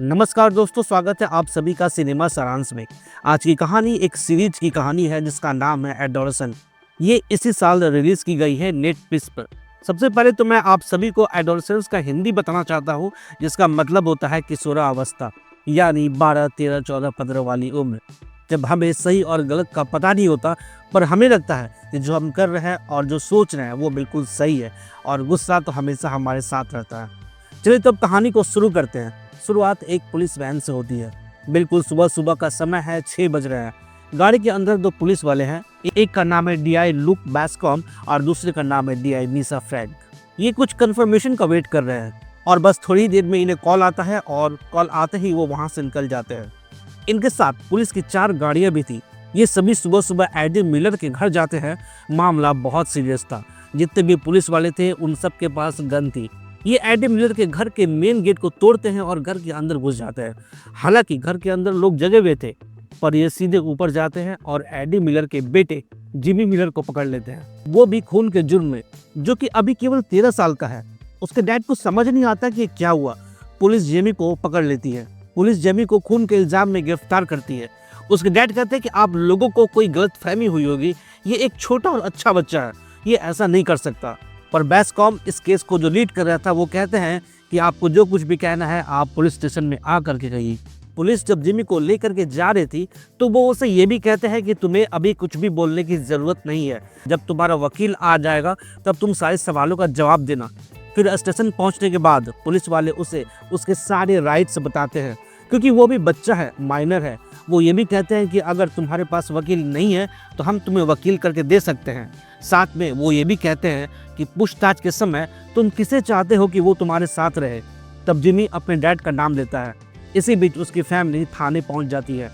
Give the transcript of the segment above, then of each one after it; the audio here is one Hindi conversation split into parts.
नमस्कार दोस्तों, स्वागत है आप सभी का सिनेमा सारांश में। आज की कहानी एक सीरीज की कहानी है जिसका नाम है एडोलसेंट। ये इसी साल रिलीज की गई है नेटफ्लिक्स पर। सबसे पहले तो मैं आप सभी को एडोलसेंस का हिंदी बताना चाहता हूँ, जिसका मतलब होता है किशोरावस्था, यानी 12, 13, 14, 15 वाली उम्र, जब हमें सही और गलत का पता नहीं होता, पर हमें लगता है कि जो हम कर रहे हैं और जो सोच रहे हैं वो बिल्कुल सही है, और गुस्सा तो हमेशा हमारे साथ रहता है। चलिए तब कहानी को शुरू करते हैं। शुरुआत एक पुलिस वैन से होती है। बिल्कुल सुबह सुबह का समय है, 6 बज रहे हैं। गाड़ी के अंदर 2 पुलिस वाले हैं। एक का नाम है डीआई लुक बैस्कॉम और दूसरे का नाम है डीआई मीसा फ्रैंक। ये कुछ कंफर्मेशन का वेट कर रहे हैं और बस थोड़ी देर में इन्हें कॉल आता है और कॉल आते ही वो वहाँ से निकल जाते हैं। इनके साथ पुलिस की 4 गाड़ियाँ भी थी। ये सभी सुबह सुबह एडी मिलर के घर जाते हैं। मामला बहुत सीरियस था। जितने भी पुलिस वाले थे उन सब के पास गन थी। ये एडी मिलर के घर के मेन गेट को तोड़ते हैं और घर के अंदर घुस जाते हैं। हालांकि घर के अंदर लोग जगे हुए थे, पर ये सीधे ऊपर जाते हैं और एडी मिलर के बेटे जिमी मिलर को पकड़ लेते हैं, वो भी खून के जुर्म में, जो कि अभी केवल 13 साल का है। उसके डैड को समझ नहीं आता कि क्या हुआ। पुलिस जेमी को पकड़ लेती है। पुलिस जेमी को खून के इल्जाम में गिरफ्तार करती है। उसके डैड कहते हैं कि आप लोगों को कोई गलतफहमी हुई होगी, ये एक छोटा और अच्छा बच्चा है, ये ऐसा नहीं कर सकता। पर बैस्कॉम इस केस को जो लीड कर रहा था वो कहते हैं कि आपको जो कुछ भी कहना है आप पुलिस स्टेशन में आ करके कहिए। पुलिस जब जिमी को लेकर के जा रही थी तो वो उसे ये भी कहते हैं कि तुम्हें अभी कुछ भी बोलने की ज़रूरत नहीं है, जब तुम्हारा वकील आ जाएगा तब तुम सारे सवालों का जवाब देना। फिर स्टेशन पहुंचने के बाद पुलिस वाले उसे उसके सारे राइट्स बताते हैं, क्योंकि वो भी बच्चा है, माइनर है। वो ये भी कहते हैं कि अगर तुम्हारे पास वकील नहीं है तो हम तुम्हें वकील करके दे सकते हैं। साथ में वो ये भी कहते हैं कि पूछताछ के समय तुम किसे चाहते हो कि वो तुम्हारे साथ रहे। तब जिमी अपने डैड का नाम लेता है। इसी बीच उसकी फैमिली थाने पहुंच जाती है।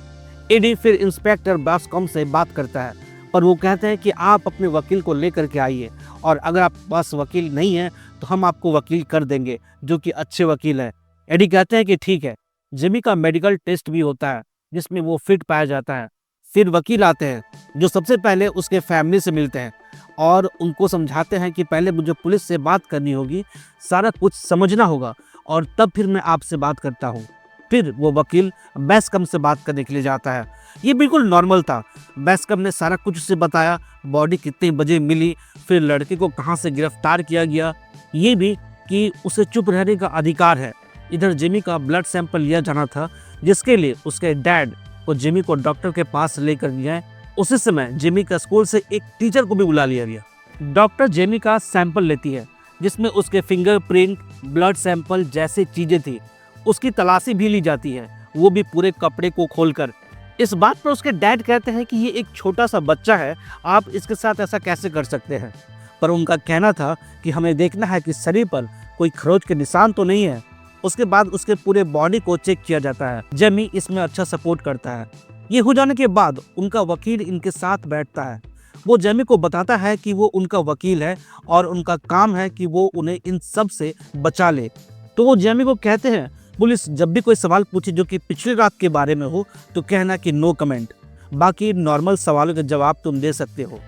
एडी फिर इंस्पेक्टर बैस्कॉम से बात करता है, पर वो कहते हैं कि आप अपने वकील को लेकर के आइए, और अगर आपके पास वकील नहीं है तो हम आपको वकील कर देंगे, जो कि अच्छे वकील हैं। एडी कहते हैं कि ठीक है। जिमी का मेडिकल टेस्ट भी होता है जिसमें वो फिट पाया जाता है। फिर वकील आते हैं जो सबसे पहले उसके फैमिली से मिलते हैं और उनको समझाते हैं कि पहले मुझे पुलिस से बात करनी होगी, सारा कुछ समझना होगा, और तब फिर मैं आपसे बात करता हूँ। फिर वो वकील बैस्कम से बात करने के लिए जाता है। ये बिल्कुल नॉर्मल था। बैस्कम ने सारा कुछ उसे बताया, बॉडी कितने बजे मिली, फिर लड़के को कहाँ से गिरफ्तार किया गया, ये भी कि उसे चुप रहने का अधिकार है। इधर जिमी का ब्लड सैंपल लिया जाना था, जिसके लिए उसके डैड को जिमी को डॉक्टर के पास लेकर गए। उसी समय जिमी का स्कूल से एक टीचर को भी बुला लिया गया। डॉक्टर जिमी का सैंपल लेती है, जिसमें उसके फिंगरप्रिंट, ब्लड सैंपल जैसी चीजें थी। उसकी तलाशी भी ली जाती है, वो भी पूरे कपड़े को खोलकर। इस बात पर उसके डैड कहते हैं कि ये एक छोटा सा बच्चा है, आप इसके साथ ऐसा कैसे कर सकते हैं। पर उनका कहना था कि हमें देखना है कि शरीर पर कोई खरोच के निशान तो नहीं है। उसके बाद उसके पूरे बॉडी को चेक किया जाता है। जेमी इसमें अच्छा सपोर्ट करता है। ये हो जाने के बाद उनका वकील इनके साथ बैठता है। वो जेमी को बताता है कि वो उनका वकील है और उनका काम है कि वो उन्हें इन सब से बचा ले। तो वो जेमी को कहते हैं, पुलिस जब भी कोई सवाल पूछे जो कि पिछली रात के बारे में हो तो कहना कि नो कमेंट, बाकी नॉर्मल सवालों के जवाब तुम दे सकते हो।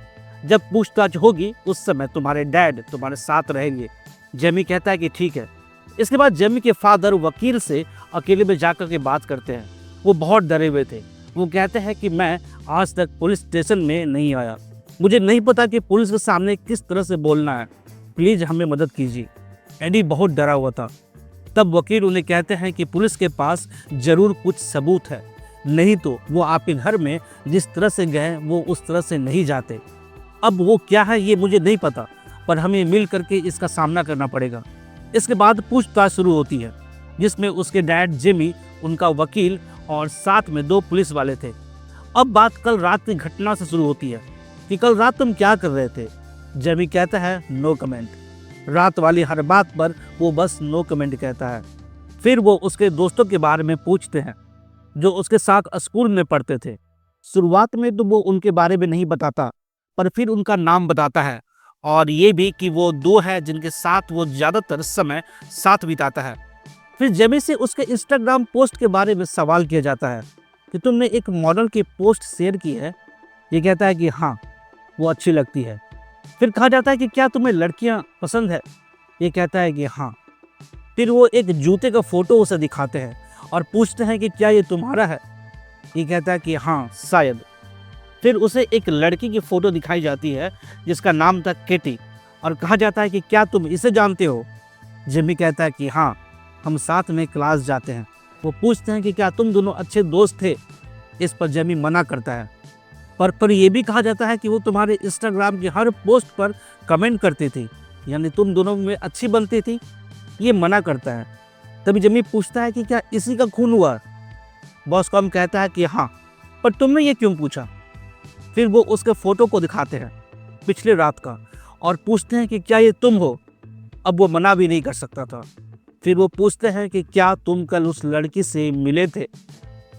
जब पूछताछ होगी उस समय तुम्हारे डैड तुम्हारे साथ रहेंगे। जेमी कहता है कि ठीक है। इसके बाद जेमी के फादर वकील से अकेले में जाकर के बात करते हैं। वो बहुत डरे हुए थे। वो कहते हैं कि मैं आज तक पुलिस स्टेशन में नहीं आया, मुझे नहीं पता कि पुलिस के सामने किस तरह से बोलना है, प्लीज़ हमें मदद कीजिए। एडी बहुत डरा हुआ था। तब वकील उन्हें कहते हैं कि पुलिस के पास ज़रूर कुछ सबूत है, नहीं तो वो आपके घर में जिस तरह से गए वो उस तरह से नहीं जाते। अब वो क्या है ये मुझे नहीं पता, पर हमें मिल करके इसका सामना करना पड़ेगा। इसके बाद पूछताछ शुरू होती है, जिसमें उसके डैड जिमी, उनका वकील और साथ में 2 पुलिस वाले थे। अब बात कल रात की घटना से शुरू होती है कि कल रात तुम क्या कर रहे थे। जिमी कहता है नो कमेंट। रात वाली हर बात पर वो बस नो कमेंट कहता है। फिर वो उसके दोस्तों के बारे में पूछते हैं जो उसके साथ स्कूल में पढ़ते थे। शुरुआत में तो वो उनके बारे में नहीं बताता, पर फिर उनका नाम बताता है, और ये भी कि वो 2 है जिनके साथ वो ज़्यादातर समय साथ बिताता है। फिर जेमी से उसके इंस्टाग्राम पोस्ट के बारे में सवाल किया जाता है कि तुमने एक मॉडल की पोस्ट शेयर की है। ये कहता है कि हाँ, वो अच्छी लगती है। फिर कहा जाता है कि क्या तुम्हें लड़कियां पसंद है। ये कहता है कि हाँ। फिर वो एक जूते का फोटो उसे दिखाते हैं और पूछते हैं कि क्या ये तुम्हारा है। ये कहता है कि हाँ शायद। फिर उसे एक लड़की की फ़ोटो दिखाई जाती है जिसका नाम था केटी, और कहा जाता है कि क्या तुम इसे जानते हो। जिमी कहता है कि हाँ, हम साथ में क्लास जाते हैं। वो पूछते हैं कि क्या तुम दोनों अच्छे दोस्त थे। इस पर जेमी मना करता है, पर यह भी कहा जाता है कि वो तुम्हारे इंस्टाग्राम की हर पोस्ट पर कमेंट करती थी, यानी तुम दोनों में अच्छी बनती थी। ये मना करता है। तभी जेमी पूछता है कि क्या इसी का खून हुआ। बॉसकॉम कहता है कि हाँ, पर तुमने ये क्यों पूछा। फिर वो उसके फोटो को दिखाते हैं पिछले रात का, और पूछते हैं कि क्या ये तुम हो। अब वो मना भी नहीं कर सकता था। फिर वो पूछते हैं कि क्या तुम कल उस लड़की से मिले थे।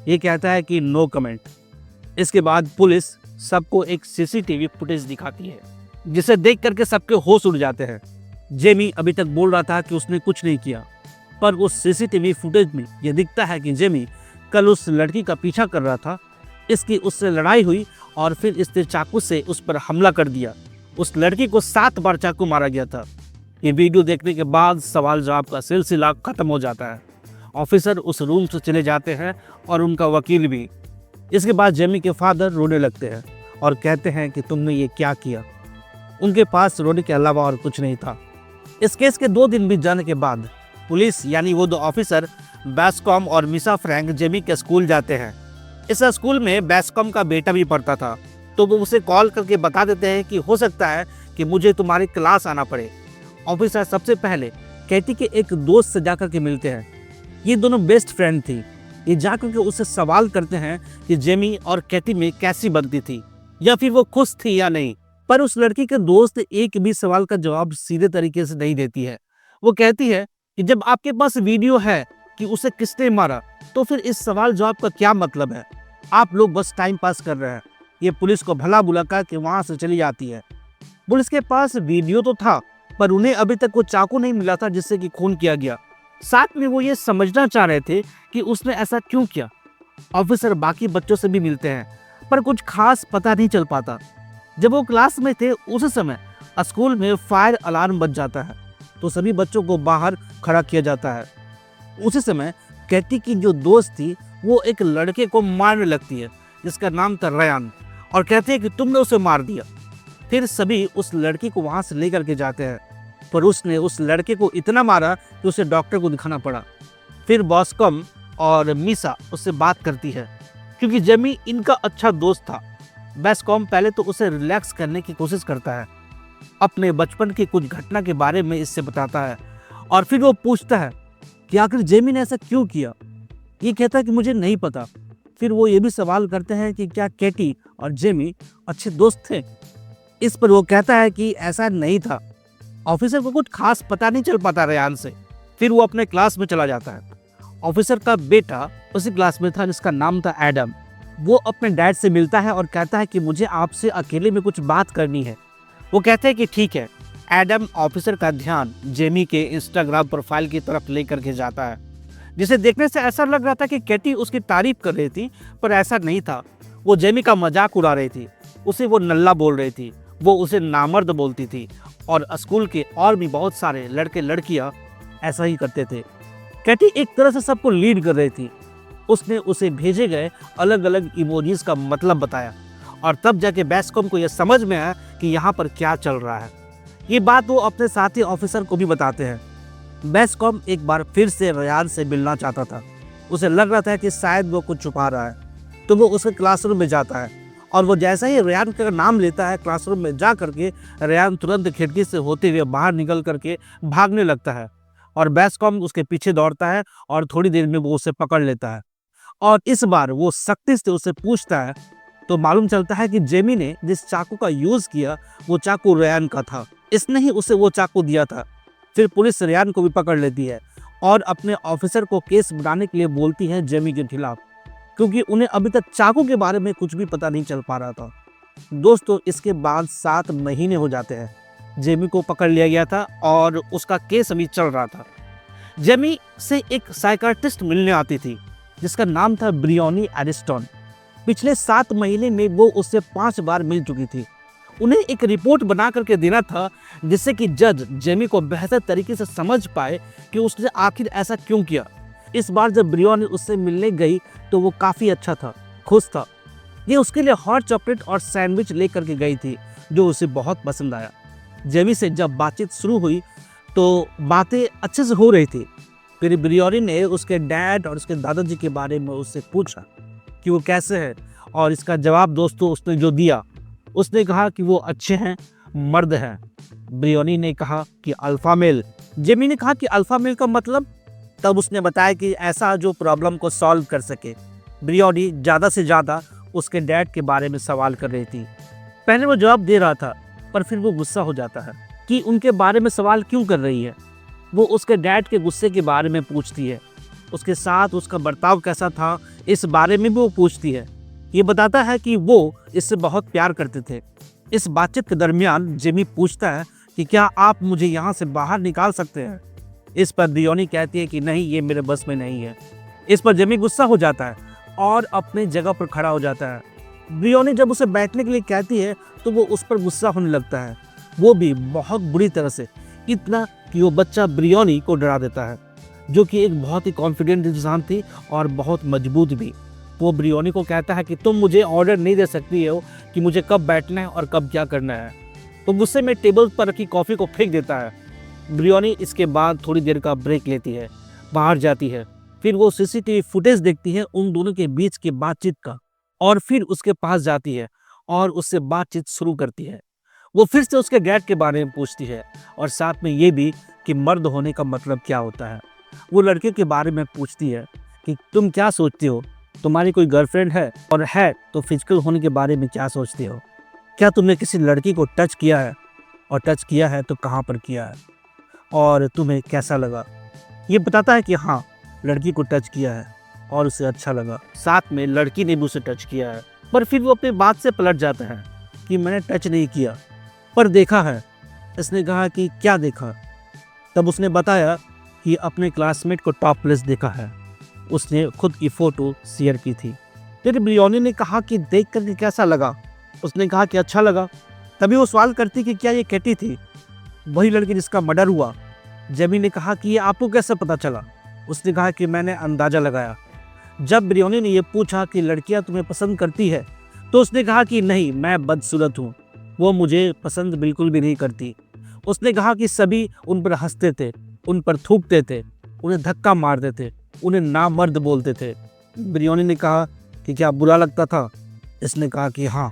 ये कहता है कि नो कमेंट। इसके बाद पुलिस सबको एक सीसीटीवी फुटेज दिखाती है, जिसे देख करके सबके होश उड़ जाते हैं। जेमी अभी तक बोल रहा था कि उसने कुछ नहीं किया, पर उस सीसीटीवी फुटेज में यह दिखता है कि जेमी कल उस लड़की का पीछा कर रहा था। इसकी उससे लड़ाई हुई और फिर इसने चाकू से उस पर हमला कर दिया। उस लड़की को 7 बार चाकू मारा गया था। ये वीडियो देखने के बाद सवाल जवाब का सिलसिला खत्म हो जाता है। ऑफिसर उस रूम से चले जाते हैं और उनका वकील भी। इसके बाद जेमी के फादर रोने लगते हैं और कहते हैं कि तुमने ये क्या किया। उनके पास रोने के अलावा और कुछ नहीं था। इस केस के 2 दिन बीत जाने के बाद पुलिस यानी वो 2 ऑफिसर बेस्कॉम और मिसा फ्रैंक जेमी के स्कूल जाते हैं। इस स्कूल में बेस्कॉम का बेटा भी पढ़ता था, तो वो उसे कॉल करके बता देते हैं कि हो सकता है कि मुझे तुम्हारी क्लास आना पड़े। ऑफिसर सबसे पहले कैटी के एक दोस्त से जाकर के मिलते हैं। ये दोनों बेस्ट फ्रेंड थी। ये जाकर के उससे सवाल करते हैं कि जेमी और कैटी में कैसी बनती थी, या फिर वो खुश थी या नहीं। पर उस लड़की के दोस्त एक भी सवाल का जवाब सीधे तरीके से नहीं देती है। वो कहती है कि जब आपके पास वीडियो है कि उसे किसने मारा, तो फिर इस सवाल जवाब का क्या मतलब है। आप लोग बस टाइम पास कर रहे हैं। ये पुलिस को भला बुला कर के वहां से चली जाती है। पुलिस के पास वीडियो तो था, पर उन्हें अभी तक वो चाकू नहीं मिला था जिससे कि खून किया गया। साथ में वो ये समझना चाह रहे थे कि उसने ऐसा क्यों किया। ऑफिसर बाकी बच्चों से भी मिलते हैं, पर कुछ खास पता नहीं चल पाता। जब वो क्लास में थे उस समय स्कूल में फायर अलार्म बज जाता है, तो सभी बच्चों को बाहर खड़ा किया जाता है। उसी समय कैटी की जो दोस्त थी वो एक लड़के को मारने लगती है जिसका नाम था रयान, और कहते हैं कि तुमने उसे मार दिया। फिर सभी उस लड़की को वहां से लेकर के जाते हैं, पर उसने उस लड़के को इतना मारा कि उसे डॉक्टर को दिखाना पड़ा। फिर बॉस्कॉम और मिसा उससे बात करती है, क्योंकि जेमी इनका अच्छा दोस्त था। बेस्कॉम पहले तो उसे रिलैक्स करने की कोशिश करता है, अपने बचपन की कुछ घटना के बारे में इससे बताता है, और फिर वो पूछता है कि आखिर जेमी ने ऐसा क्यों किया। ये कहता है कि मुझे नहीं पता। फिर वो ये भी सवाल करते हैं कि क्या कैटी और जेमी अच्छे दोस्त थे। इस पर वो कहता है कि ऐसा नहीं था। ऑफिसर को कुछ खास पता नहीं चल पाता रेयान से। फिर वो अपने क्लास में चला जाता है। ऑफिसर का बेटा उसी क्लास में था जिसका नाम था एडम। वो अपने डैड से मिलता है और कहता है कि मुझे आपसे अकेले में कुछ बात करनी है। वो कहते हैं कि ठीक है। एडम ऑफिसर का ध्यान जेमी के इंस्टाग्राम प्रोफाइल की तरफ लेकर के जाता है, जिसे देखने से ऐसा लग रहा था कि कैटी उसकी तारीफ कर रही थी, पर ऐसा नहीं था। वो जेमी का मजाक उड़ा रही थी, उसे वो नल्ला बोल रही थी, वो उसे नामर्द बोलती थी, और स्कूल के और भी बहुत सारे लड़के लड़कियां ऐसा ही करते थे। कैटी एक तरह से सबको लीड कर रही थी। उसने उसे भेजे गए अलग अलग इमोजीज का मतलब बताया, और तब जाके बेस्कॉम को यह समझ में आया कि यहाँ पर क्या चल रहा है। ये बात वो अपने साथी ऑफिसर को भी बताते हैं। बेस्कॉम एक बार फिर से रेयान से मिलना चाहता था। उसे लग रहा था कि शायद वो कुछ छुपा रहा है, तो वो उसके क्लासरूम में जाता है, और वो जैसा ही रेयान का नाम लेता है, क्लासरूम में जा करके रेयान तुरंत खिड़की से होते हुए बाहर निकल करके भागने लगता है, और बेस्कॉम उसके पीछे दौड़ता है और थोड़ी देर में वो उसे पकड़ लेता है। और इस बार वो सख्ती से उसे पूछता है, तो मालूम चलता है कि जेमी ने जिस चाकू का यूज किया वो चाकू रेयान का था। इसने ही उसे वो चाकू दिया था। फिर पुलिस रेयान को भी पकड़ लेती है और अपने ऑफिसर को केस बनाने के लिए बोलती है जेमी के खिलाफ, क्योंकि उन्हें अभी तक चाकू के बारे में कुछ भी पता नहीं चल पा रहा था। दोस्तों, इसके बाद 7 महीने हो जाते हैं। जेमी को पकड़ लिया गया था और उसका केस अभी चल रहा था। जेमी से एक साइकाट्रिस्ट मिलने आती थी जिसका नाम था ब्रियोनी एरिस्टन। पिछले 7 महीने में वो उससे 5 बार मिल चुकी थी। उन्हें एक रिपोर्ट बना करके देना था जिससे कि जज जेमी को बेहतर तरीके से समझ पाए कि उसने आखिर ऐसा क्यों किया। इस बार जब ब्रियोनी उससे मिलने गई तो वो काफ़ी अच्छा था, खुश था। ये उसके लिए हॉट चॉकलेट और सैंडविच लेकर के गई थी जो उसे बहुत पसंद आया। जेमी से जब बातचीत शुरू हुई तो बातें अच्छे से हो रही थी। फिर ब्रियोनी ने उसके डैड और उसके दादाजी के बारे में उससे पूछा कि वो कैसे हैं, और इसका जवाब दोस्तों उसने जो दिया, उसने कहा कि वो अच्छे हैं, मर्द हैं। ब्रियोनी ने कहा कि अल्फा मेल। जेमी ने कहा कि अल्फा मेल का मतलब? तब उसने बताया कि ऐसा जो प्रॉब्लम को सॉल्व कर सके। ब्रियोनी ज़्यादा से ज़्यादा उसके डैड के बारे में सवाल कर रही थी। पहले वो जवाब दे रहा था, पर फिर वो गुस्सा हो जाता है कि उनके बारे में सवाल क्यों कर रही है। वो उसके डैड के गुस्से के बारे में पूछती है, उसके साथ उसका बर्ताव कैसा था इस बारे में भी वो पूछती है। ये बताता है कि वो इससे बहुत प्यार करते थे। इस बातचीत के दरमियान जेमी पूछता है कि क्या आप मुझे यहाँ से बाहर निकाल सकते हैं। इस पर ब्रियोनी कहती है कि नहीं, ये मेरे बस में नहीं है। इस पर जेमी गुस्सा हो जाता है और अपनी जगह पर खड़ा हो जाता है। ब्रियोनी जब उसे बैठने के लिए कहती है तो वो उस पर गुस्सा होने लगता है, वो भी बहुत बुरी तरह से, इतना कि वो बच्चा ब्रियोनी को डरा देता है, जो कि एक बहुत ही कॉन्फिडेंट इंसान थी और बहुत मजबूत भी। वो ब्रियोनी को कहता है कि तुम मुझे ऑर्डर नहीं दे सकती हो कि मुझे कब बैठना है और कब क्या करना है। तो गुस्से में टेबल पर रखी कॉफ़ी को फेंक देता है। ब्रियोनी इसके बाद थोड़ी देर का ब्रेक लेती है, बाहर जाती है। फिर वो सीसीटीवी फुटेज देखती है उन दोनों के बीच की बातचीत का, और फिर उसके पास जाती है और उससे बातचीत शुरू करती है। वो फिर से उसके डैड के बारे में पूछती है और साथ में ये भी कि मर्द होने का मतलब क्या होता है। वो लड़के के बारे में पूछती है कि तुम क्या सोचती हो, तुम्हारी कोई गर्लफ्रेंड है, और है तो फिजिकल होने के बारे में क्या सोचती हो, क्या तुमने किसी लड़की को टच किया है, और टच किया है तो कहाँ पर किया है, और तुम्हें कैसा लगा। ये बताता है कि हाँ, लड़की को टच किया है और उसे अच्छा लगा, साथ में लड़की ने भी उसे टच किया है। पर फिर वो अपनी बात से पलट जाता है कि मैंने टच नहीं किया पर देखा है। इसने कहा कि क्या देखा। तब उसने बताया कि अपने क्लासमेट को टॉपलेस देखा है, उसने खुद की फ़ोटो शेयर की थी। फिर ब्रियोनी ने कहा कि देख कर कैसा लगा। उसने कहा कि अच्छा लगा। तभी वो सवाल करती कि क्या ये कैटी थी, वही लड़की जिसका मर्डर हुआ। जेमी ने कहा कि ये आपको कैसे पता चला। उसने कहा कि मैंने अंदाज़ा लगाया। जब ब्रियोनी ने ये पूछा कि लड़कियां तुम्हें पसंद करती है, तो उसने कहा कि नहीं, मैं बदसूरत हूँ, वो मुझे पसंद बिल्कुल भी नहीं करती। उसने कहा कि सभी उन पर हंसते थे, उन पर थूकते थे, उन्हें धक्का मारते थे, उन्हें नामर्द बोलते थे। ब्रियोनी ने कहा कि क्या बुरा लगता था। इसने कहा कि हाँ।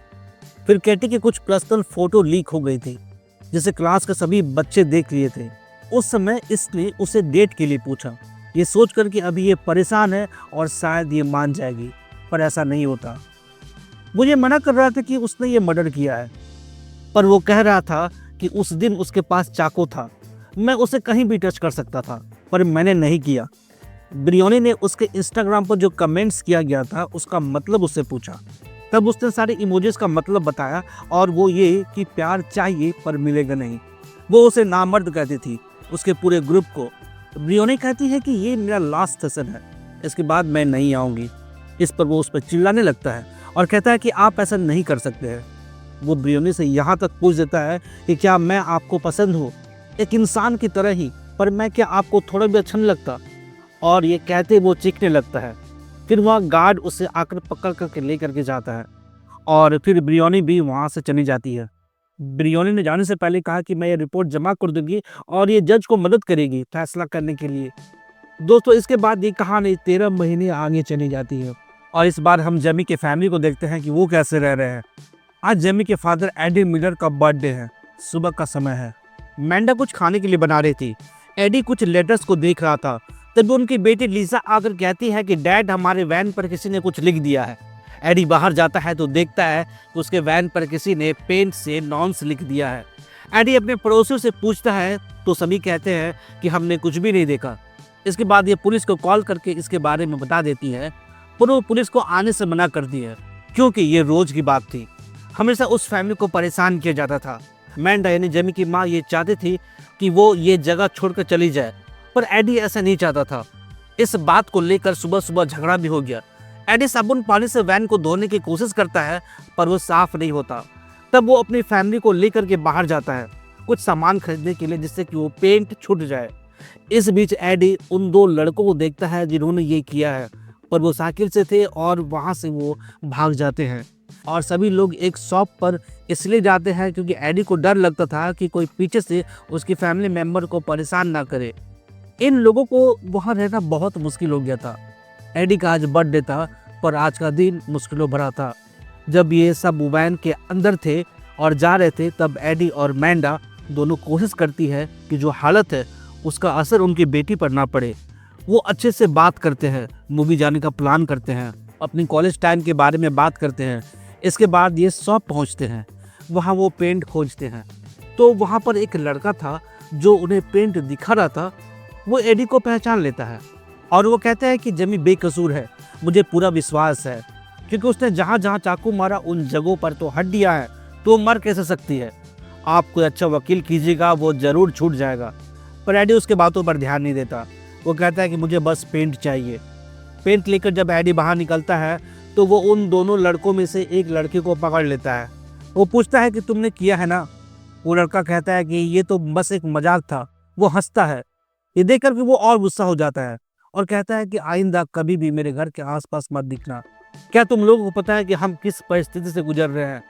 फिर कैटी की कुछ पर्सनल फ़ोटो लीक हो गई थी जिसे क्लास के सभी बच्चे देख लिए थे। उस समय इसने उसे डेट के लिए पूछा, ये सोचकर कि अभी ये परेशान है और शायद ये मान जाएगी, पर ऐसा नहीं होता। वो ये मना कर रहा था कि उसने ये मर्डर किया है, पर वो कह रहा था कि उस दिन उसके पास चाकू था, मैं उसे कहीं भी टच कर सकता था, पर मैंने नहीं किया। ब्रियोनी ने उसके इंस्टाग्राम पर जो कमेंट्स किया गया था उसका मतलब उससे पूछा। तब उसने सारे इमोजीज का मतलब बताया, और वो ये कि प्यार चाहिए पर मिलेगा नहीं। वो उसे नामर्द कहती थी, उसके पूरे ग्रुप को। ब्रियोनी कहती है कि ये मेरा लास्ट सेशन है, इसके बाद मैं नहीं आऊँगी। इस पर वो उस पर चिल्लाने लगता है और कहता है कि आप ऐसा नहीं कर सकते हैं। वो ब्रियोनी से यहाँ तक पूछ देता है कि क्या मैं आपको पसंद हूँ, एक इंसान की तरह ही, पर मैं क्या आपको थोड़ा भी अच्छा नहीं लगता। और ये कहते वो चीखने लगता है। फिर वहाँ गार्ड उसे आकर पकड़ करके ले करके जाता है, और फिर ब्रियोनी भी वहाँ से चली जाती है। ब्रियोनी ने जाने से पहले कहा कि मैं ये रिपोर्ट जमा कर दूंगी और ये जज को मदद करेगी फैसला करने के लिए। दोस्तों, इसके बाद ये कहानी 13 महीने आगे चली जाती है, और इस बार हम जेमी के फैमिली को देखते हैं कि वो कैसे रह रहे हैं। आज जेमी के फादर एडी मिलर का बर्थडे है, सुबह का समय है। मैंडा कुछ खाने के लिए बना रही थी, एडी कुछ लेटर्स को देख रहा था। तभी उनकी बेटी लीसा आकर कहती है कि डैड, हमारे वैन पर किसी ने कुछ लिख दिया है। एडी बाहर जाता है तो देखता है कि उसके वैन पर किसी ने पेंट से नॉन्स लिख दिया है। एडी अपने पड़ोसियों से पूछता है तो सभी कहते हैं कि हमने कुछ भी नहीं देखा। इसके बाद ये पुलिस को कॉल करके इसके बारे में बता देती है, पर वो पुलिस को आने से मना करती है क्योंकि ये रोज की बात थी। हमेशा उस फैमिली को परेशान किया जाता था। मैंडा यानी जेमी की माँ ये चाहती थी कि वो ये जगह छोड़कर चली जाए, पर एडी ऐसा नहीं चाहता था। इस बात को लेकर सुबह सुबह झगड़ा भी हो गया। एडी साबुन पानी से वैन को धोने की कोशिश करता है, पर वो साफ नहीं होता। तब वो अपनी फैमिली को लेकर के बाहर जाता है कुछ सामान खरीदने के लिए, जिससे कि वो पेंट छूट जाए। इस बीच एडी उन 2 लड़कों को देखता है जिन्होंने ये किया है, पर वो साइकिल से थे और वहाँ से वो भाग जाते हैं। और सभी लोग एक शॉप पर इसलिए जाते हैं क्योंकि एडी को डर लगता था कि कोई पीछे से उसकी फैमिली मेंबर को परेशान ना करे। इन लोगों को वहाँ रहना बहुत मुश्किल हो गया था। एडी का आज बर्थडे था, पर आज का दिन मुश्किलों भरा था। जब ये सब वैन के अंदर थे और जा रहे थे, तब एडी और मैंडा दोनों कोशिश करती है कि जो हालत है उसका असर उनकी बेटी पर ना पड़े। वो अच्छे से बात करते हैं, मूवी जाने का प्लान करते हैं, अपनी कॉलेज टाइम के बारे में बात करते हैं। इसके बाद ये शॉप पहुंचते हैं, वहाँ वो पेंट खोजते हैं। तो वहाँ पर एक लड़का था जो उन्हें पेंट दिखा रहा था। वो एडी को पहचान लेता है और वो कहता है कि जेमी बेकसूर है, मुझे पूरा विश्वास है, क्योंकि उसने जहाँ जहाँ चाकू मारा उन जगहों पर तो हड्डियाँ हैं, तो वो मर कैसे सकती है। आप कोई अच्छा वकील कीजिएगा, वो ज़रूर छूट जाएगा। पर एडी उसके बातों पर ध्यान नहीं देता। वो कहता है कि मुझे बस पेंट चाहिए। पेंट लेकर जब एडी बाहर निकलता है तो वो उन दोनों लड़कों में से एक लड़के को पकड़ लेता है। वो पूछता है कि तुमने किया है ना। वो लड़का कहता है कि ये तो बस एक मजाक था। वो हंसता है। ये देख कर वो और गुस्सा हो जाता है और कहता है कि आइंदा कभी भी मेरे घर के आसपास मत दिखना। क्या तुम लोगों को पता है कि हम किस परिस्थिति से गुजर रहे हैं,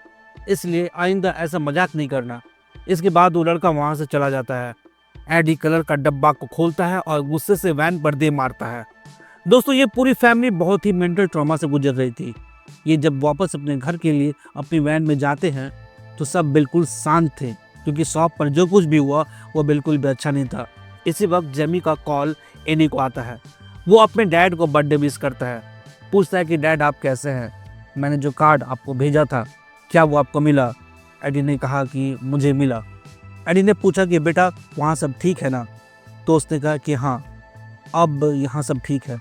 इसलिए आइंदा ऐसा मजाक नहीं करना। इसके बाद वो लड़का वहाँ से चला जाता है। एडी कलर का डब्बा को खोलता है और गुस्से से वैन पर दे मारता है। दोस्तों, ये पूरी फैमिली बहुत ही मेंटल ट्रॉमा से गुजर रही थी। ये जब वापस अपने घर के लिए अपनी वैन में जाते हैं तो सब बिल्कुल शांत थे, क्योंकि शॉप पर जो कुछ भी हुआ वो बिल्कुल भी अच्छा नहीं था। इसी वक्त जेमी का कॉल एडी को आता है। वो अपने डैड को बर्थडे विश करता है, पूछता है कि डैड आप कैसे हैं, मैंने जो कार्ड आपको भेजा था क्या वो आपको मिला। एडी ने कहा कि मुझे मिला। एडी ने पूछा कि बेटा वहाँ सब ठीक है ना। तो उसने कहा कि हाँ, अब यहाँ सब ठीक है,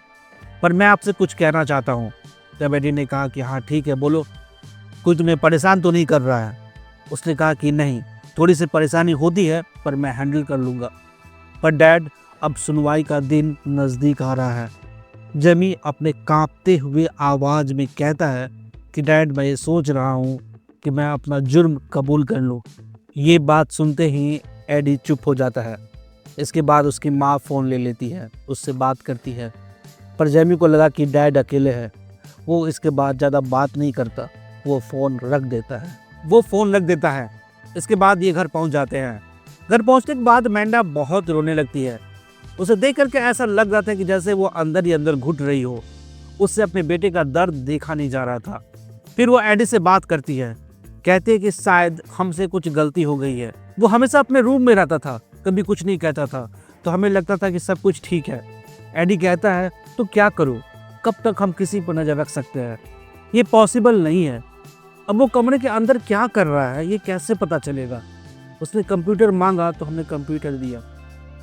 पर मैं आपसे कुछ कहना चाहता हूँ। तब एडी ने कहा कि हाँ ठीक है, बोलो, कोई तुम्हें परेशान तो नहीं कर रहा है। उसने कहा कि नहीं, थोड़ी सी परेशानी होती है पर मैं हैंडल कर लूँगा। पर डैड, अब सुनवाई का दिन नज़दीक आ रहा है। जेमी अपने कांपते हुए आवाज़ में कहता है कि डैड, मैं ये सोच रहा हूँ कि मैं अपना जुर्म कबूल कर लूँ। ये बात सुनते ही एडी चुप हो जाता है। इसके बाद उसकी माँ फ़ोन ले लेती है, उससे बात करती है। पर जेमी को लगा कि डैड अकेले हैं। वो इसके बाद ज़्यादा बात नहीं करता, वो फ़ोन रख देता है। इसके बाद ये घर पहुंच जाते हैं। घर पहुंचने के बाद मैंडा बहुत रोने लगती है। उसे देख करके ऐसा लग रहा था कि जैसे वो अंदर ही अंदर घुट रही हो। उससे अपने बेटे का दर्द देखा नहीं जा रहा था। फिर वो एडी से बात करती है, कहती है कि शायद हमसे कुछ गलती हो गई है। वो हमेशा अपने रूम में रहता था, कभी कुछ नहीं कहता था, तो हमें लगता था कि सब कुछ ठीक है। एडी कहता है, तो क्या करूँ, कब तक हम किसी पर नज़र रख सकते हैं, ये पॉसिबल नहीं है। अब वो कमरे के अंदर क्या कर रहा है ये कैसे पता चलेगा। उसने कंप्यूटर मांगा तो हमने कंप्यूटर दिया।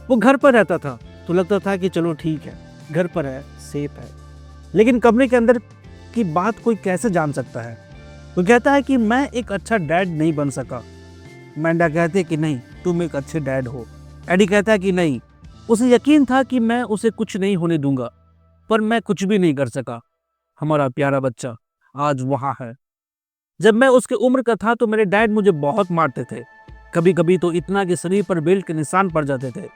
वो घर पर रहता था तो लगता था कि चलो ठीक है, घर पर है, सेफ है, लेकिन कमरे के अंदर की बात कोई कैसे जान सकता है। वो कहता है कि मैं एक अच्छा डैड नहीं बन सका। मैंडा कहते है कि नहीं, तुम एक अच्छे डैड हो। एडी कहता है कि नहीं, उसे यकीन था कि मैं उसे कुछ नहीं होने दूंगा, पर मैं कुछ भी नहीं कर सका। हमारा प्यारा बच्चा आज वहाँ है। जब मैं उसके उम्र का था तो मेरे डैड मुझे बहुत मारते थे, कभी कभी तो इतना कि शरीर पर बेल्ट के निशान पड़ जाते थे।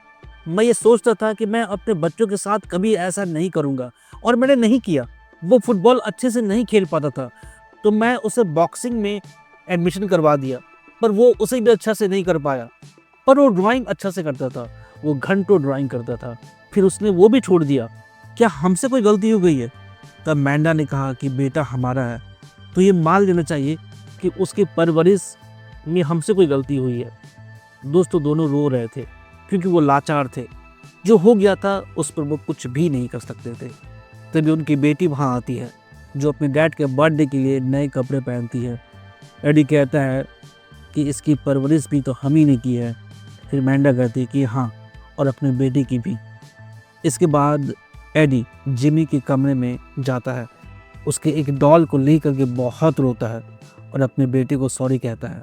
मैं ये सोचता था कि मैं अपने बच्चों के साथ कभी ऐसा नहीं करूँगा, और मैंने नहीं किया। वो फुटबॉल अच्छे से नहीं खेल पाता था तो मैं उसे बॉक्सिंग में एडमिशन करवा दिया, पर वो उसे भी अच्छा से नहीं कर पाया। पर वो ड्राइंग अच्छा से करता था, वो घंटों ड्राइंग करता था, फिर उसने वो भी छोड़ दिया। क्या हमसे कोई गलती हो गई है? तब मैंडा ने कहा कि बेटा हमारा है तो ये मान लेना चाहिए कि उसकी परवरिश में हमसे कोई गलती हुई है। दोस्तों, दोनों रो रहे थे क्योंकि वो लाचार थे। जो हो गया था उस पर वो कुछ भी नहीं कर सकते थे। तभी उनकी बेटी वहाँ आती है, जो अपने डैड के बर्थडे के लिए नए कपड़े पहनती है। एडी कहता है कि इसकी परवरिश भी तो हम ही ने की है। फिर मैंडा कहती है कि हाँ, और अपने बेटे की भी। इसके बाद एडी जिमी के कमरे में जाता है, उसके एक डॉल को लेकर के बहुत रोता है और अपने बेटे को सॉरी कहता है।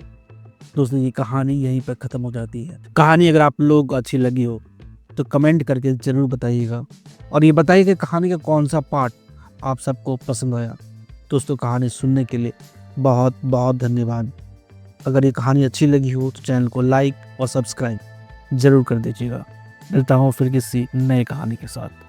दोस्तों, ये कहानी यहीं पर ख़त्म हो जाती है। कहानी अगर आप लोग अच्छी लगी हो तो कमेंट करके ज़रूर बताइएगा, और ये बताइए कि कहानी का कौन सा पार्ट आप सबको पसंद आया। दोस्तों, कहानी सुनने के लिए बहुत बहुत धन्यवाद। अगर ये कहानी अच्छी लगी हो तो चैनल को लाइक और सब्सक्राइब ज़रूर कर दीजिएगा। मिलता हूँ फिर किसी नई कहानी के साथ।